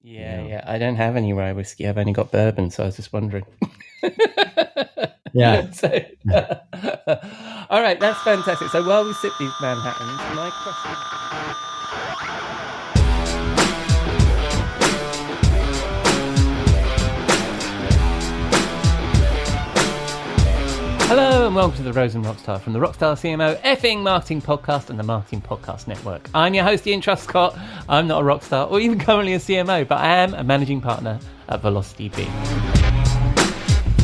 Yeah. I don't have any rye whiskey. I've only got bourbon, so I was just wondering. Yeah. All right, that's fantastic. So while we sip these Manhattans, my question... Hello and welcome to the Rose and Rockstar from the Rockstar CMO effing marketing podcast and the Marketing Podcast Network. I'm your host, Ian Truscott. I'm not a rockstar or even currently a CMO, but I am a managing partner at Velocity B.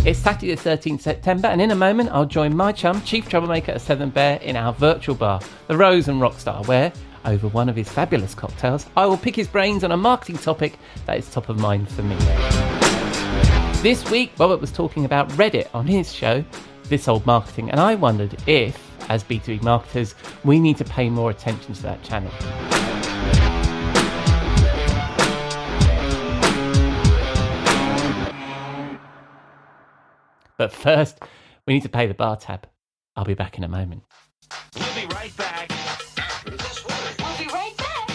It's Saturday the 13th September, and in a moment I'll join my chum, Chief Troublemaker at Southern Bear, in our virtual bar, the Rose and Rockstar, where, over one of his fabulous cocktails, I will pick his brains on a marketing topic that is top of mind for me. This week, Robert was talking about Reddit on his show, This Old Marketing, and I wondered if, as B2B marketers, we need to pay more attention to that channel. But first, we need to pay the bar tab. I'll be back in a moment. We'll be right back. We'll be right back.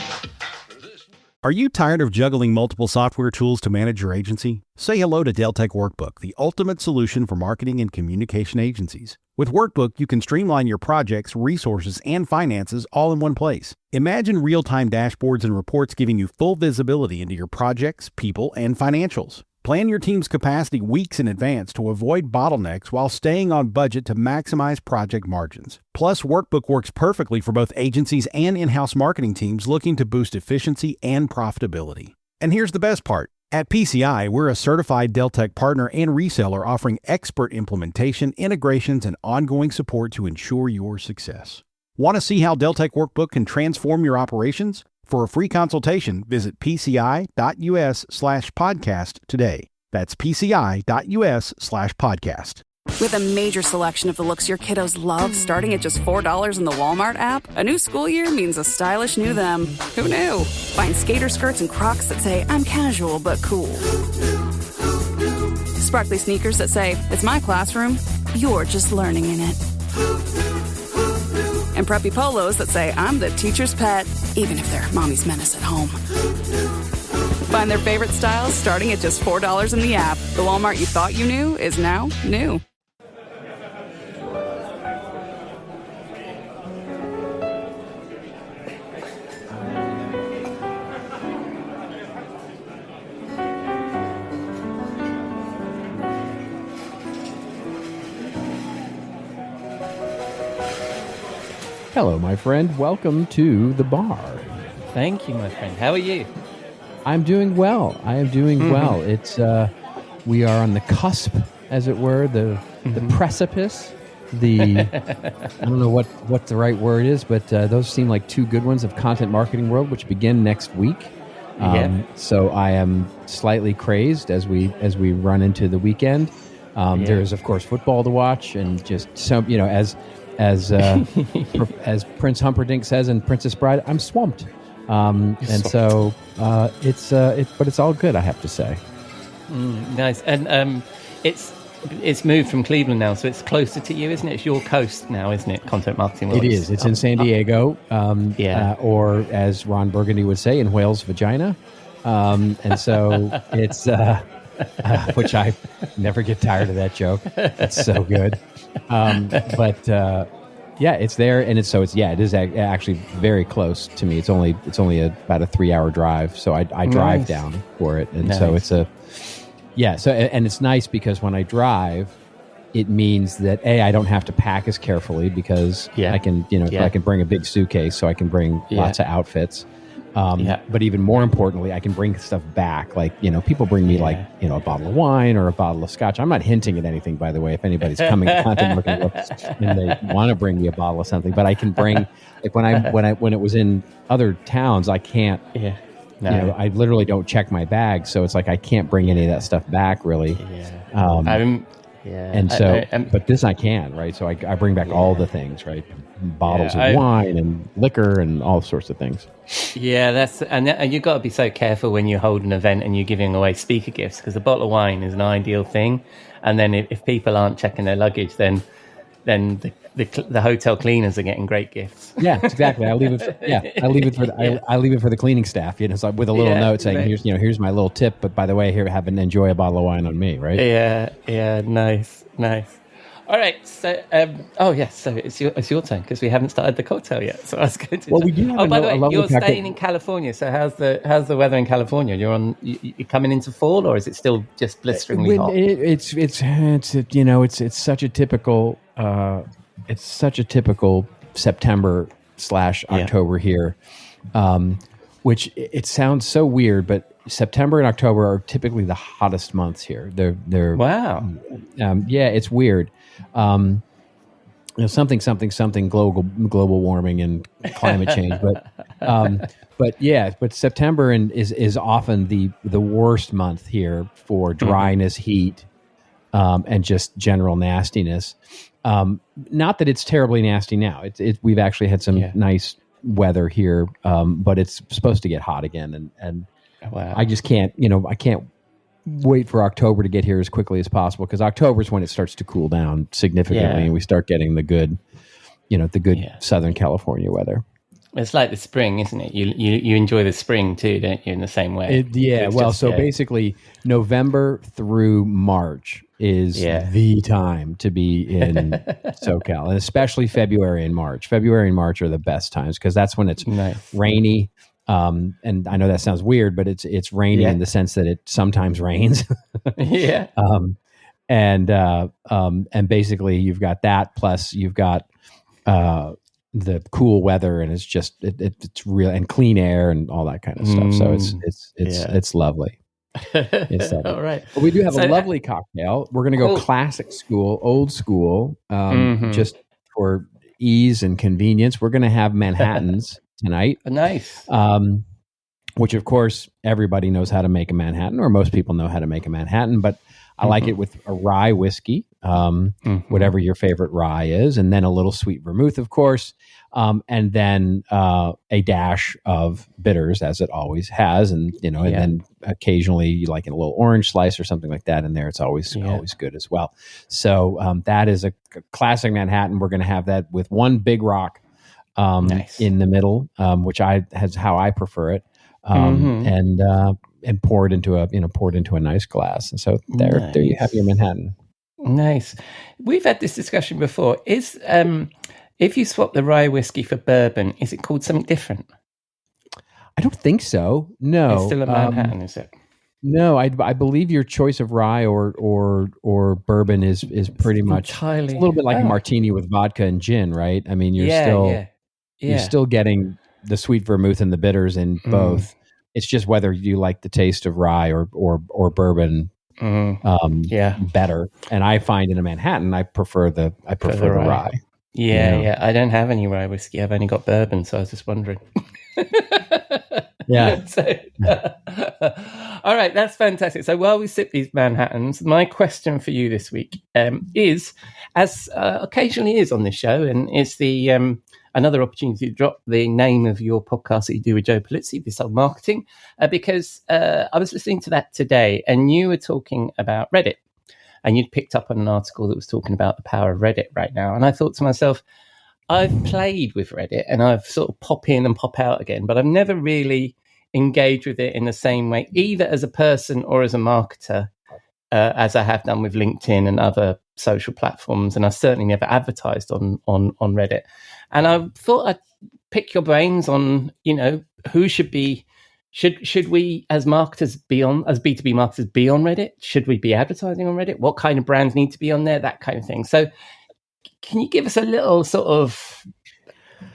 Are you tired of juggling multiple software tools to manage your agency? Say hello to Deltek Workbook, the ultimate solution for marketing and communication agencies. With Workbook, you can streamline your projects, resources, and finances all in one place. Imagine real-time dashboards and reports giving you full visibility into your projects, people, and financials. Plan your team's capacity weeks in advance to avoid bottlenecks while staying on budget to maximize project margins. Plus, Workbook works perfectly for both agencies and in-house marketing teams looking to boost efficiency and profitability. And here's the best part. At PCI, we're a certified Deltek partner and reseller offering expert implementation, integrations, and ongoing support to ensure your success. Want to see how Deltek Workbook can transform your operations? For a free consultation, visit pci.us/podcast today. That's pci.us/podcast. With a major selection of the looks your kiddos love starting at just $4 in the Walmart app, a new school year means a stylish new them. Who knew? Find skater skirts and Crocs that say, I'm casual but cool. Sparkly sneakers that say, it's my classroom, you're just learning in it. And preppy polos that say, I'm the teacher's pet, even if they're mommy's menace at home. Find their favorite styles starting at just $4 in the app. The Walmart you thought you knew is now new. Hello, my friend. Welcome to the bar. Thank you, my friend. How are you? I'm doing well. I am doing well. It's we are on the cusp, as it were, the precipice. I don't know what the right word is, but those seem like two good ones of Content Marketing World, which begin next week. So I am slightly crazed as we run into the weekend. There is, of course, football to watch, and just some, as Prince Humperdinck says in Princess Bride, I'm swamped. But it's all good, I have to say. Nice. And it's moved from Cleveland now, so it's closer to you, isn't it? It's your coast now, isn't it? Content Marketing World. It is. It's in San Diego, or as Ron Burgundy would say, in Whale's vagina. And so it's, which I never get tired of that joke. It's so good. It's there, and it is actually very close to me. It's only about a 3-hour drive, so I drive down for it, and so it's and it's nice because when I drive, it means that I don't have to pack as carefully because I can I can bring a big suitcase, so I can bring lots of outfits. But even more importantly, I can bring stuff back. Like, people bring me a bottle of wine or a bottle of scotch. I'm not hinting at anything, by the way, if anybody's coming to Content Marketing and they want to bring me a bottle of something, but I can bring, like when it was in other towns, I can't, I literally don't check my bag. So it's like, I can't bring any of that stuff back really. But this I can, right? So I bring back all the things, right? Bottles of wine and liquor and all sorts of things. Yeah, and you've got to be so careful when you hold an event and you're giving away speaker gifts, because a bottle of wine is an ideal thing. And then if people aren't checking their luggage, then then the hotel cleaners are getting great gifts. Yeah, exactly. I leave it. I leave it for I leave it for the cleaning staff. So with a little note saying, "Here's my little tip." But by the way, here, enjoy a bottle of wine on me, right? Yeah. Nice. All right, so so it's your turn because we haven't started the cocktail yet. So I was going to. Well, we do have by the way, you're cocktail. staying in California. So how's the weather in California? You're coming into fall, or is it still just blisteringly hot? It's such a typical September / October here, which it sounds so weird, but September and October are typically the hottest months here. They're wow. It's weird. Something global warming and climate change, but September is often the worst month here for dryness, heat, and just general nastiness. Not that it's terribly nasty now. We've actually had some nice weather here, but it's supposed to get hot again, and wow. I just can't. I can't wait for October to get here as quickly as possible, because October is when it starts to cool down significantly, and we start getting the good Southern California weather. It's like the spring, isn't it? You enjoy the spring too, don't you? In the same way. Basically, November through March is the time to be in SoCal, and especially February and March. February and March are the best times because that's when it's rainy. And I know that sounds weird, but it's rainy in the sense that it sometimes rains. And basically you've got that, plus you've got the cool weather, and it's just it's real, and clean air and all that kind of stuff. So it's lovely. It's lovely. All right. But we do have a lovely cocktail. We're going to go classic school, old school, just for ease and convenience. We're going to have Manhattans tonight. Nice. Which of course everybody knows how to make a Manhattan, or most people know how to make a Manhattan, but I like it with a rye whiskey, whatever your favorite rye is, and then a little sweet vermouth, of course, and then a dash of bitters, as it always has, and and then occasionally you like a little orange slice or something like that in there. It's always good as well. So that is a classic Manhattan. We're going to have that with one big rock in the middle, which has how I prefer it, and poured into a nice glass. And so there you have your Manhattan. Nice. We've had this discussion before. Is if you swap the rye whiskey for bourbon, is it called something different? I don't think so. No, it's still a Manhattan, is it? No, I believe your choice of rye or bourbon is pretty much entirely, a little bit like a martini with vodka and gin, right? I mean, you're still getting the sweet vermouth and the bitters in both. It's just whether you like the taste of rye or bourbon better. And I find in a Manhattan, I prefer the rye. Yeah. I don't have any rye whiskey. I've only got bourbon, so I was just wondering. All right, that's fantastic. So while we sip these Manhattans, my question for you this week is, as occasionally is on this show, and it's the another opportunity to drop the name of your podcast that you do with Joe Pulizzi, This Old Marketing, because I was listening to that today, and you were talking about Reddit, and you'd picked up on an article that was talking about the power of Reddit right now. And I thought to myself, I've played with Reddit, and I've sort of pop in and pop out again, but I've never really engaged with it in the same way, either as a person or as a marketer, as I have done with LinkedIn and other social platforms. And I've certainly never advertised on Reddit. And I thought I'd pick your brains on, who should we as marketers as B2B marketers be on Reddit? Should we be advertising on Reddit? What kind of brands need to be on there? That kind of thing. So can you give us a little sort of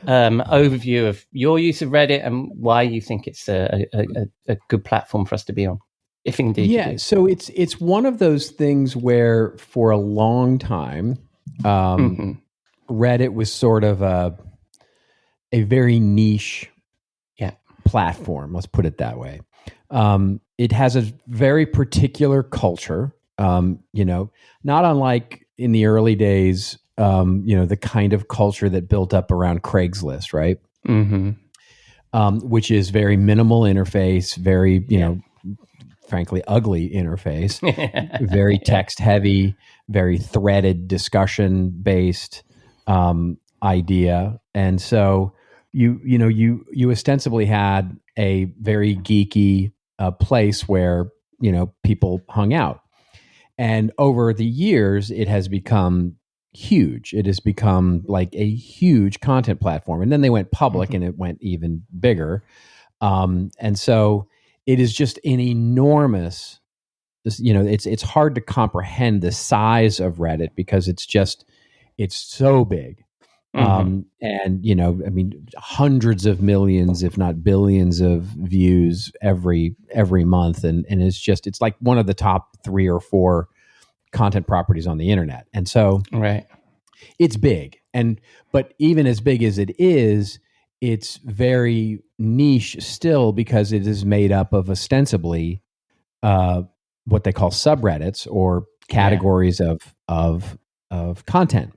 overview of your use of Reddit and why you think it's a good platform for us to be on, if indeed you do? So it's one of those things where for a long time, Reddit was sort of a very niche platform. Let's put it that way. It has a very particular culture, not unlike in the early days, the kind of culture that built up around Craigslist, right? Which is very minimal interface, very, frankly ugly interface, very text heavy, very threaded discussion based idea. And so you ostensibly had a very geeky place where, people hung out. And over the years, it has become huge. It has become like a huge content platform. And then they went public and it went even bigger. And so it is just an enormous, it's hard to comprehend the size of Reddit because it's so big. And hundreds of millions, if not billions of views every month. And it's like one of the top 3 or 4 content properties on the internet. And so it's big. But even as big as it is, it's very niche still because it is made up of ostensibly what they call subreddits or categories of content.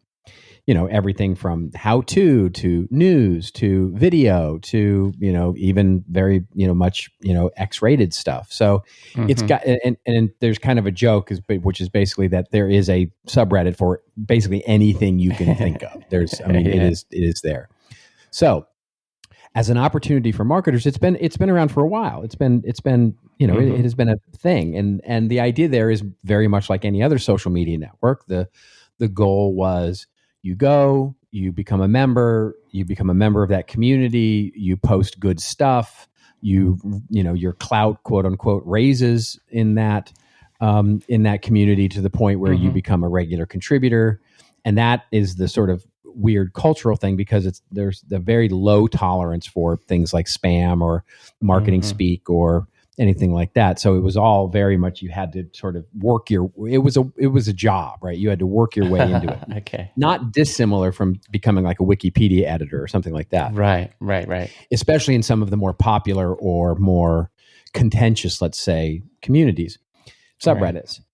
Everything from how-to news to video to, even very, much, X-rated stuff. So it's got, and there's kind of a joke, which is basically that there is a subreddit for basically anything you can think of. It is there. So as an opportunity for marketers, it's been around for a while. It's been, it has been a thing. And the idea there is very much like any other social media network. The goal was, you become a member of that community, you post good stuff, your clout, quote unquote, raises in that community to the point where you become a regular contributor. And that is the sort of weird cultural thing because there's the very low tolerance for things like spam or marketing speak or anything like that. So it was all very much, you had to sort of it was a job, right? You had to work your way into it. Okay. Not dissimilar from becoming like a Wikipedia editor or something like that. Right. Especially in some of the more popular or more contentious, let's say, communities, subreddits. Right.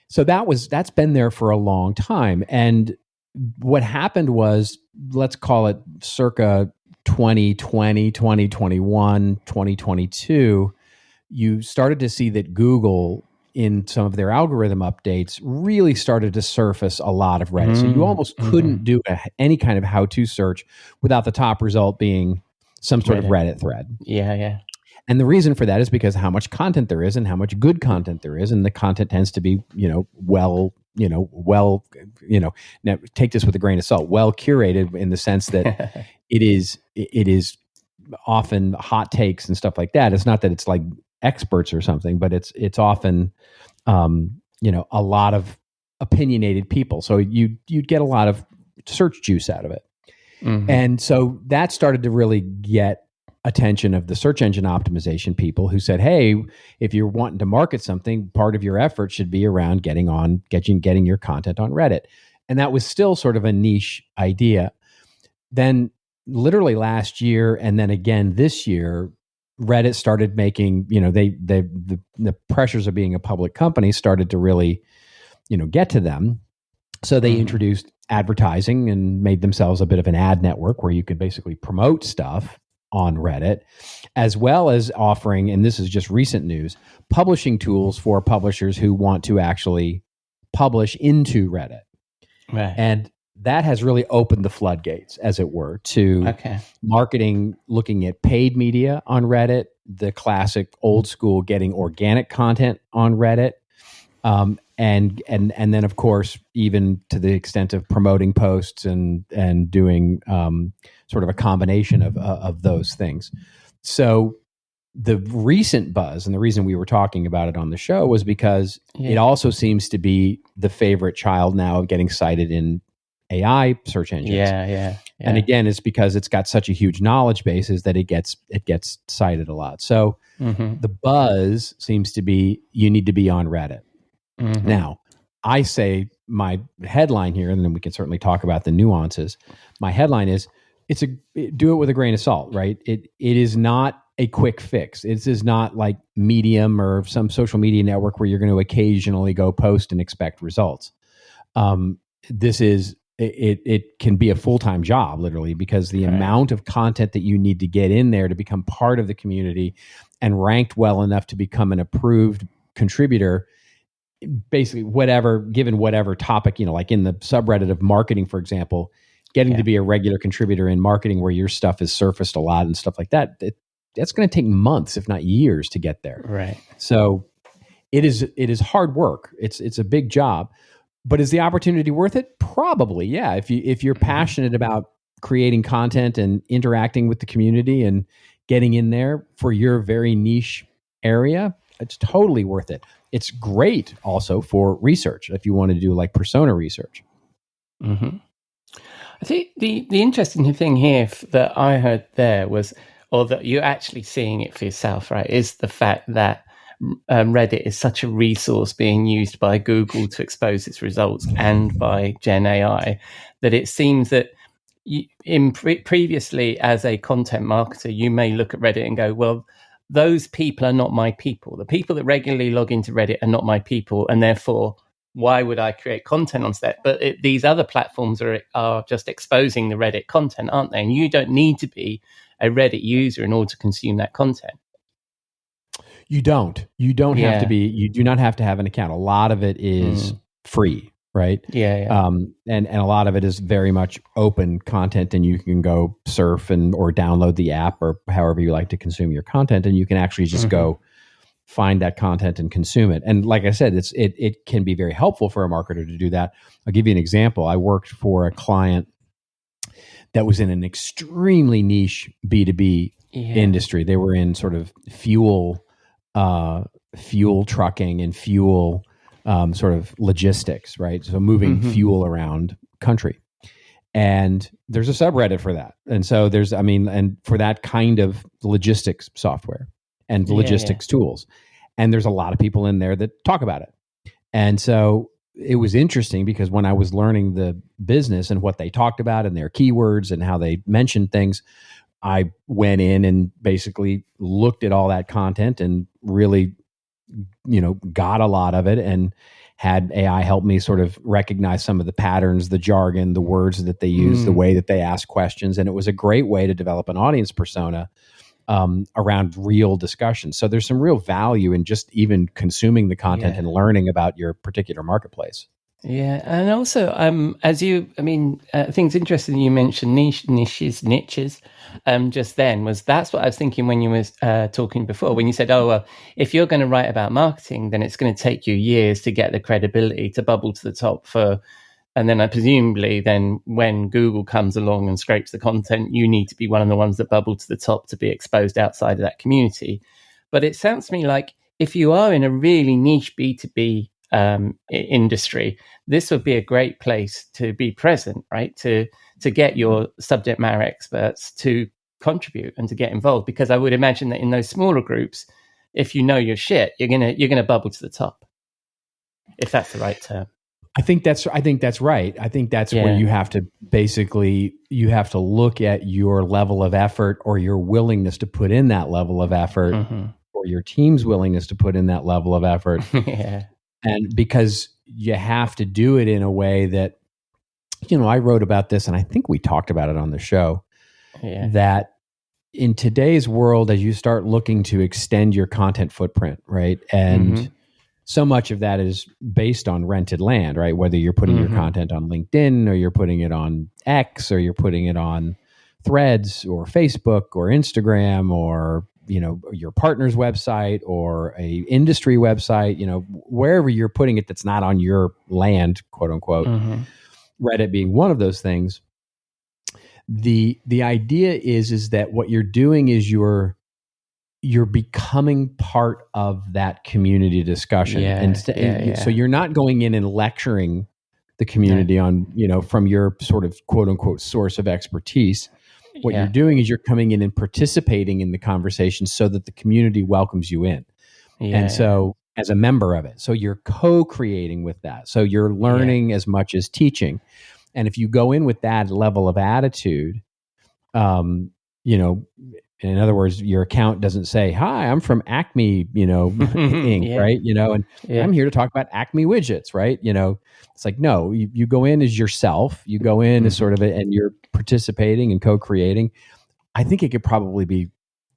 So that's been there for a long time. And what happened was, let's call it circa 2020, 2021, 2022, you started to see that Google, in some of their algorithm updates, really started to surface a lot of Reddit. So you almost couldn't do any kind of how-to search without the top result being some sort of Reddit thread. Yeah. And the reason for that is because how much content there is and how much good content there is. And the content tends to be, now take this with a grain of salt, well curated in the sense that it is often hot takes and stuff like that. It's not that it's like experts or something, but it's often, a lot of opinionated people. So you'd get a lot of search juice out of it. And so that started to really get attention of the search engine optimization people who said, hey, if you're wanting to market something, part of your effort should be around getting your content on Reddit. And that was still sort of a niche idea. Then literally last year, and then again this year, Reddit started making, the pressures of being a public company started to really, get to them. So they introduced advertising and made themselves a bit of an ad network where you could basically promote stuff on Reddit, as well as offering, and this is just recent news, publishing tools for publishers who want to actually publish into Reddit. Right. And that has really opened the floodgates, as it were, to marketing, looking at paid media on Reddit, the classic old school getting organic content on Reddit, and then of course even to the extent of promoting posts and doing sort of a combination of those things. So the recent buzz, and the reason we were talking about it on the show, was because it also seems to be the favorite child now of getting cited in AI search engines. Yeah. And again, it's because it's got such a huge knowledge base is that it gets cited a lot. So the buzz seems to be, you need to be on Reddit. Now, I say my headline here, and then we can certainly talk about the nuances. My headline is, do it with a grain of salt, right? It is not a quick fix. It is not like Medium or some social media network where you're going to occasionally go post and expect results. This is, it can be a full-time job, literally, because the amount of content that you need to get in there to become part of the community and ranked well enough to become an approved contributor, basically given whatever topic, like in the subreddit of marketing, for example, getting to be a regular contributor in marketing where your stuff is surfaced a lot and stuff like that, that's going to take months, if not years, to get there. Right. So it is hard work. It's a big job, but is the opportunity worth it? Probably, yeah. If you're passionate about creating content and interacting with the community and getting in there for your very niche area, it's totally worth it. It's great also for research if you want to do like persona research. Mm-hmm. I think the interesting thing here that I heard there was, or that you're actually seeing it for yourself, right, is the fact that Reddit is such a resource being used by Google to expose its results and by Gen AI that it seems that previously as a content marketer, you may look at Reddit and go, well, those people are not my people. The people that regularly log into Reddit are not my people, and therefore, why would I create content on that? But these other platforms are just exposing the Reddit content, aren't they? And you don't need to be a Reddit user in order to consume that content. You don't have to be. You do not have to have an account. A lot of it is free, right? Yeah. And a lot of it is very much open content, and you can go surf or download the app or however you like to consume your content, and you can actually just go find that content and consume it. And like I said, it can be very helpful for a marketer to do that. I'll give you an example. I worked for a client that was in an extremely niche B2B industry. They were in sort of fuel trucking and fuel sort of logistics, right? So moving fuel around country. And there's a subreddit for that. And so and for that kind of logistics software and logistics tools. And there's a lot of people in there that talk about it. And so it was interesting because when I was learning the business and what they talked about and their keywords and how they mentioned things, I went in and basically looked at all that content and really, got a lot of it and had AI help me sort of recognize some of the patterns, the jargon, the words that they use, the way that they ask questions. And it was a great way to develop an audience persona around real discussion. So there's some real value in just even consuming the content and learning about your particular marketplace. Yeah, and also, I think it's interesting you mentioned niches. Just then that's what I was thinking when you was talking before, when you said, oh, well, if you're going to write about marketing, then it's going to take you years to get the credibility to bubble to the top and then presumably then when Google comes along and scrapes the content, you need to be one of the ones that bubble to the top to be exposed outside of that community. But it sounds to me like if you are in a really niche B2B industry, this would be a great place to be present, right? To get your subject matter experts to contribute and to get involved, because I would imagine that in those smaller groups, if you know your shit, you're gonna bubble to the top, if that's the right term. I think that's right. I think that's where you have to look at your level of effort or your willingness to put in that level of effort or your team's willingness to put in that level of effort. And because you have to do it in a way that, I wrote about this and I think we talked about it on the show, that in today's world, as you start looking to extend your content footprint, right? And so much of that is based on rented land, right? Whether you're putting your content on LinkedIn or you're putting it on X or you're putting it on Threads or Facebook or Instagram or, your partner's website or a industry website, wherever you're putting it that's not on your land, quote unquote, Reddit being one of those things. The idea is that what you're doing is you're becoming part of that community discussion. So you're not going in and lecturing the community on, from your sort of quote unquote source of expertise. What you're doing is you're coming in and participating in the conversation so that the community welcomes you in. And so as a member of it, so you're co-creating with that. So you're learning as much as teaching. And if you go in with that level of attitude, in other words, your account doesn't say, hi, I'm from Acme, Inc., right? And I'm here to talk about Acme widgets, right? It's like, no, you go in as yourself. You go in as sort of and you're participating and co-creating. I think it could probably be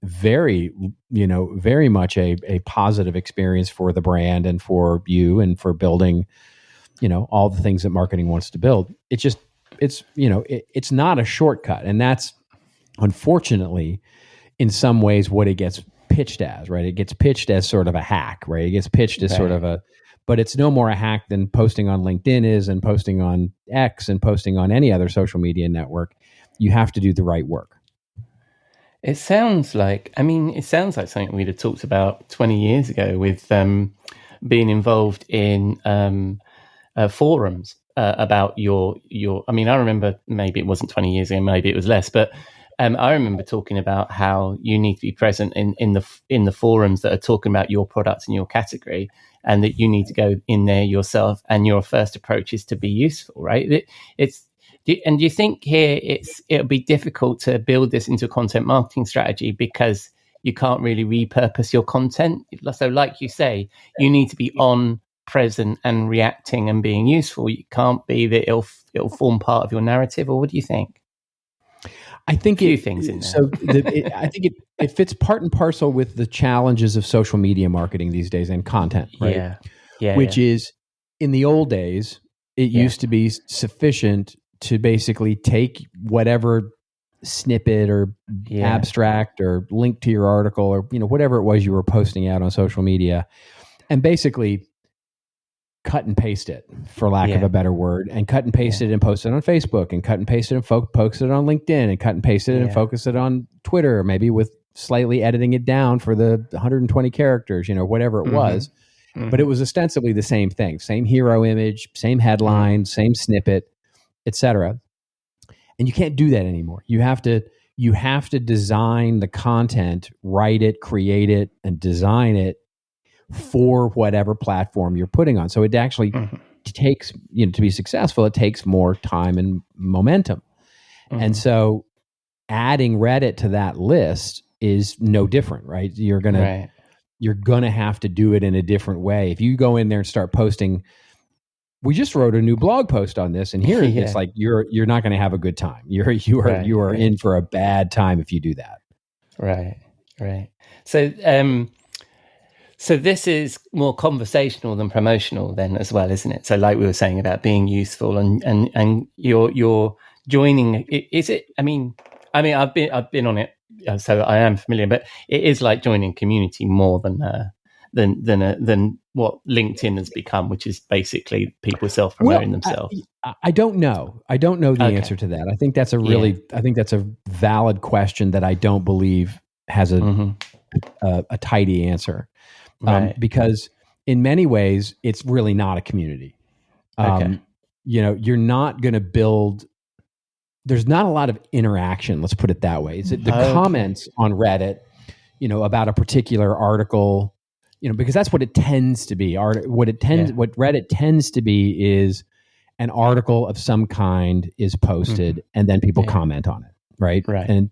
very, very much a positive experience for the brand and for you and for building, all the things that marketing wants to build. It's not a shortcut. And that's unfortunately in some ways what it gets pitched as, right? It gets pitched as sort of a hack, right? It gets pitched as sort of but it's no more a hack than posting on LinkedIn is, and posting on X, and posting on any other social media network. You have to do the right work. It sounds like something we'd have talked about 20 years ago with being involved in forums about your. I remember, maybe it wasn't 20 years ago, maybe it was less, but I remember talking about how you need to be present in the forums that are talking about your product and your category, and that you need to go in there yourself, and your first approach is to be useful, right? And do you think here it'll be difficult to build this into a content marketing strategy because you can't really repurpose your content? So like you say, you need to be on, present and reacting and being useful. You can't be that it'll form part of your narrative, or what do you think? I think a few things in there. So I think it fits part and parcel with the challenges of social media marketing these days and content, right? Yeah. Which is, in the old days, it used to be sufficient to basically take whatever snippet or abstract or link to your article or whatever it was you were posting out on social media, and basically cut and paste it, for lack of a better word, and cut and paste it and post it on Facebook, and cut and paste it and post it on LinkedIn, and cut and paste it and focus it on Twitter, maybe with slightly editing it down for the 120 characters, whatever it was. But it was ostensibly the same thing, same hero image, same headline, same snippet, etc. And you can't do that anymore. You have to design the content, write it, create it, and design it for whatever platform you're putting on. So it actually takes, to be successful, it takes more time and momentum. And so adding Reddit to that list is no different, right? You're going to have to do it in a different way. If you go in there and start posting, we just wrote a new blog post on this, and here it's like you're not going to have a good time. You are in for a bad time if you do that. Right. So this is more conversational than promotional then as well, isn't it? So like we were saying about being useful and you're joining. Is it? I mean, I've been on it, so I am familiar. But it is like joining community more than what LinkedIn has become, which is basically people self-promoting themselves. I don't know. I don't know the answer to that. I think that's a valid question that I don't believe has a tidy answer. Because in many ways, it's really not a community. You're not going to build. There's not a lot of interaction. Let's put it that way. The comments on Reddit, about a particular article, because that's what it tends to be. What Reddit tends to be is an article of some kind is posted, and then people comment on it. Right. And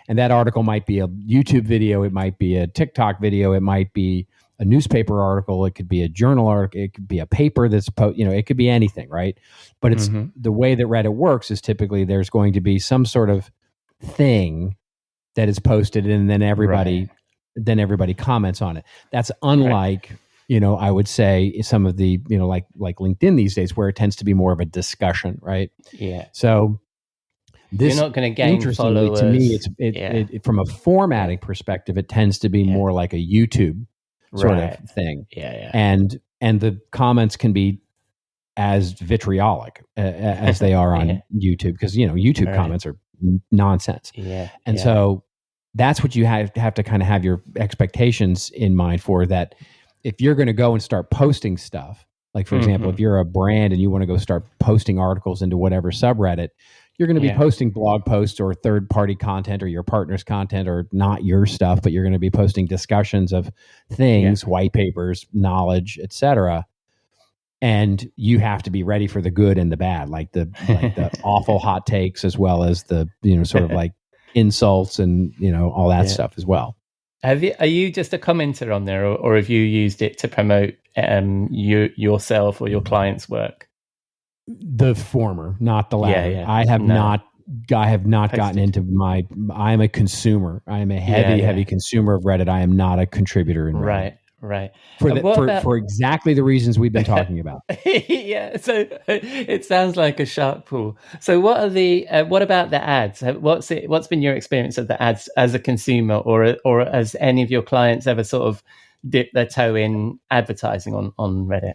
that article might be a YouTube video. It might be a TikTok video. It might be a newspaper article. It could be a journal article. It could be a paper that's, it could be anything. Right. But it's the way that Reddit works is typically there's going to be some sort of thing that is posted, and then everybody comments on it. That's unlike, I would say some of the, like LinkedIn these days, where it tends to be more of a discussion. Right. Yeah. So, you're not going to gain followers. To me, it from a formatting perspective, it tends to be more like a YouTube sort of thing. And the comments can be as vitriolic as they are on YouTube, because YouTube comments are nonsense. So that's what you have to kind of have your expectations in mind for. That if you're going to go and start posting stuff, like for example, if you're a brand and you want to go start posting articles into whatever subreddit, you're going to be posting blog posts or third-party content or your partner's content, or not your stuff, but you're going to be posting discussions of things, white papers, knowledge, etc. And you have to be ready for the good and the bad, like the awful hot takes, as well as the sort of like insults and all that stuff as well. Are you just a commenter on there, or have you used it to promote yourself or your clients' work? The former, not the latter. I have not I have not gotten into I am a consumer. I am a heavy consumer of Reddit. I am not a contributor in Reddit. Right. For exactly the reasons we've been talking about. Yeah, so it sounds like a shark pool. So what about the ads? What's been your experience of the ads as a consumer, or has any of your clients ever sort of dipped their toe in advertising on Reddit?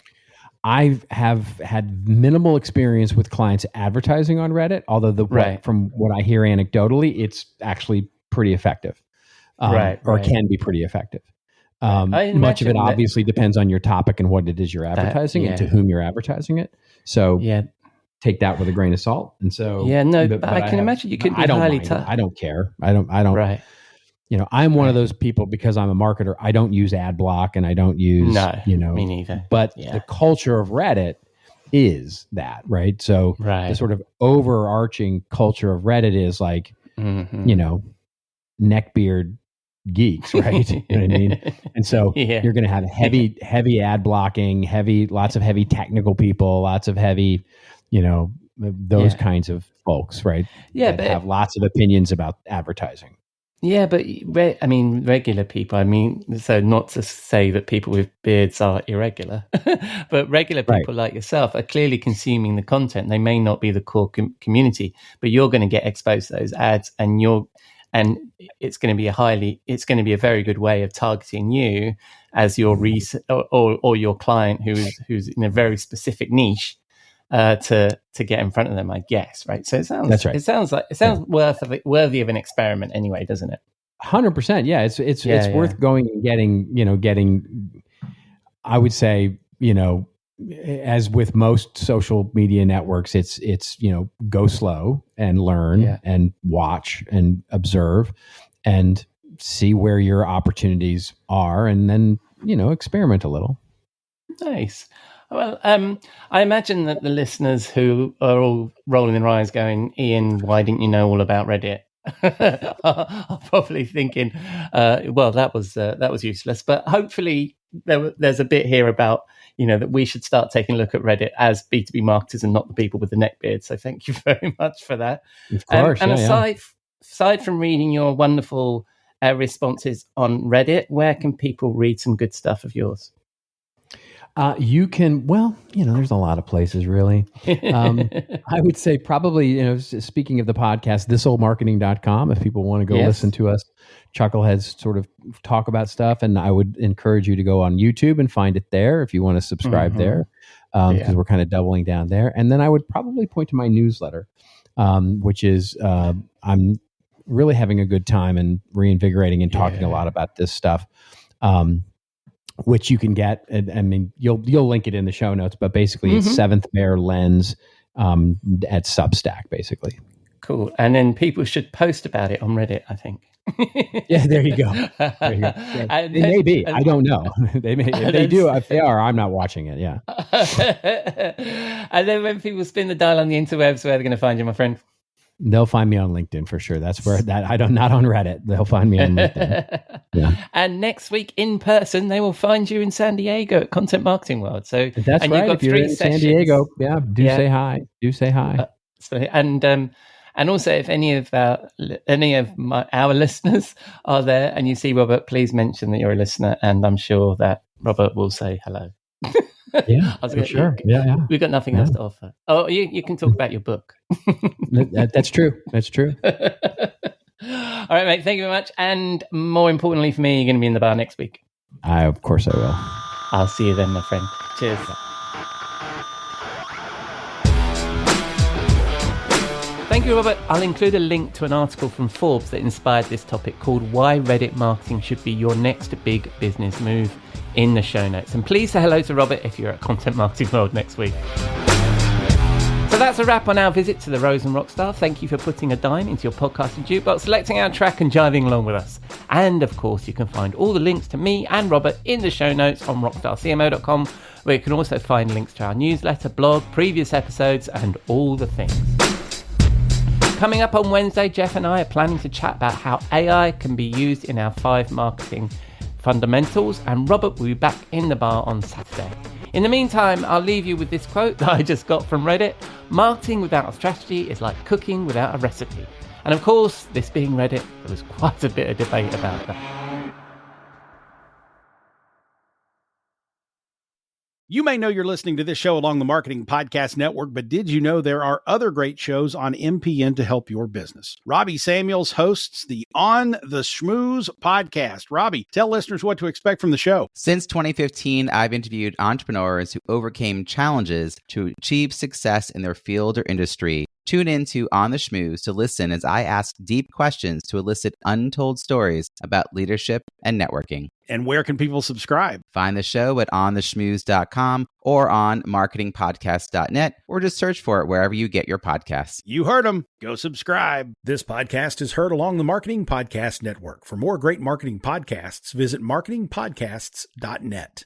I have had minimal experience with clients advertising on Reddit, although from what I hear anecdotally, it's actually pretty effective, or can be pretty effective. Much of it obviously depends on your topic and what it is you're advertising and to whom you're advertising it. So take that with a grain of salt. And so but I can imagine you could be highly tough. I don't care. I don't. Right. I'm one of those people, because I'm a marketer. I don't use ad block, and I don't use me neither. But the culture of Reddit is that, right? So the sort of overarching culture of Reddit is like, neckbeard geeks, right? You know what I mean? And so you're going to have heavy ad blocking, lots of heavy technical people, lots of heavy, those kinds of folks, right? Yeah, that have lots of opinions about advertising. Yeah, but regular people, so not to say that people with beards are irregular, but regular people like yourself are clearly consuming the content. They may not be the core community, but you're going to get exposed to those ads, and it's going to be a very good way of targeting you as your or your client who's in a very specific niche to get in front of them, I guess, right? So it sounds that's right. It sounds worthy of an experiment anyway, doesn't it? 100%. Yeah, it's worth going and getting. I would say, as with most social media networks, it's go slow and learn and watch and observe and see where your opportunities are, and then experiment a little. Nice. Well, I imagine that the listeners who are all rolling their eyes going, Ian, why didn't you know all about Reddit? are probably thinking, well, that was useless. But hopefully there's a bit here about, that we should start taking a look at Reddit as B2B marketers and not the people with the neckbeard. So thank you very much for that. Of course. And aside from reading your wonderful responses on Reddit, where can people read some good stuff of yours? You can, there's a lot of places, really. I would say probably, speaking of the podcast, thisoldmarketing.com, if people want to go listen to us chuckleheads sort of talk about stuff. And I would encourage you to go on YouTube and find it there if you want to subscribe there, because we're kind of doubling down there. And then I would probably point to my newsletter, which is I'm really having a good time and reinvigorating and talking a lot about this stuff. Which you can get, you'll link it in the show notes, but basically it's Seventh Bear Lens at Substack, basically. Cool. And then people should post about it on Reddit, I think. Yeah, there you go. Yeah. It may be. I don't know. They may. If they do, if they are, I'm not watching it. Yeah. And then when people spin the dial on the interwebs, where they're going to find you, my friend? They'll find me on LinkedIn for sure. That's where not on Reddit. They'll find me on LinkedIn. Yeah. And next week in person, they will find you in San Diego at Content Marketing World. So that's right. If you're in San Diego, say hi. Do say hi. And also, if any of our listeners are there and you see Robert, please mention that you're a listener, and I'm sure that Robert will say hello. Yeah, for sure. Yeah. We've got nothing else to offer. Oh, you can talk about your book. That's true. That's true. All right, mate. Thank you very much. And more importantly for me, you're going to be in the bar next week. Of course I will. I'll see you then, my friend. Cheers. Thank you, Robert. I'll include a link to an article from Forbes that inspired this topic called Why Reddit Marketing Should Be Your Next Big Business Move in the show notes. And please say hello to Robert if you're at Content Marketing World next week. So that's a wrap on our visit to the Rose and Rockstar. Thank you for putting a dime into your podcasting jukebox, selecting our track and jiving along with us. And of course, you can find all the links to me and Robert in the show notes on rockstarcmo.com, where you can also find links to our newsletter, blog, previous episodes, and all the things. Coming up on Wednesday, Jeff and I are planning to chat about how AI can be used in our 5 marketing fundamentals, and Robert will be back in the bar on Saturday. In the meantime, I'll leave you with this quote that I just got from Reddit. Marketing without a strategy is like cooking without a recipe. And of course, this being Reddit, there was quite a bit of debate about that. You may know you're listening to this show along the Marketing Podcast Network, but did you know there are other great shows on MPN to help your business? Robbie Samuels hosts the On the Schmooze podcast. Robbie, tell listeners what to expect from the show. Since 2015, I've interviewed entrepreneurs who overcame challenges to achieve success in their field or industry. Tune in to On the Schmooze to listen as I ask deep questions to elicit untold stories about leadership and networking. And where can people subscribe? Find the show at ontheschmooze.com or on marketingpodcast.net, or just search for it wherever you get your podcasts. You heard them. Go subscribe. This podcast is heard along the Marketing Podcast Network. For more great marketing podcasts, visit marketingpodcasts.net.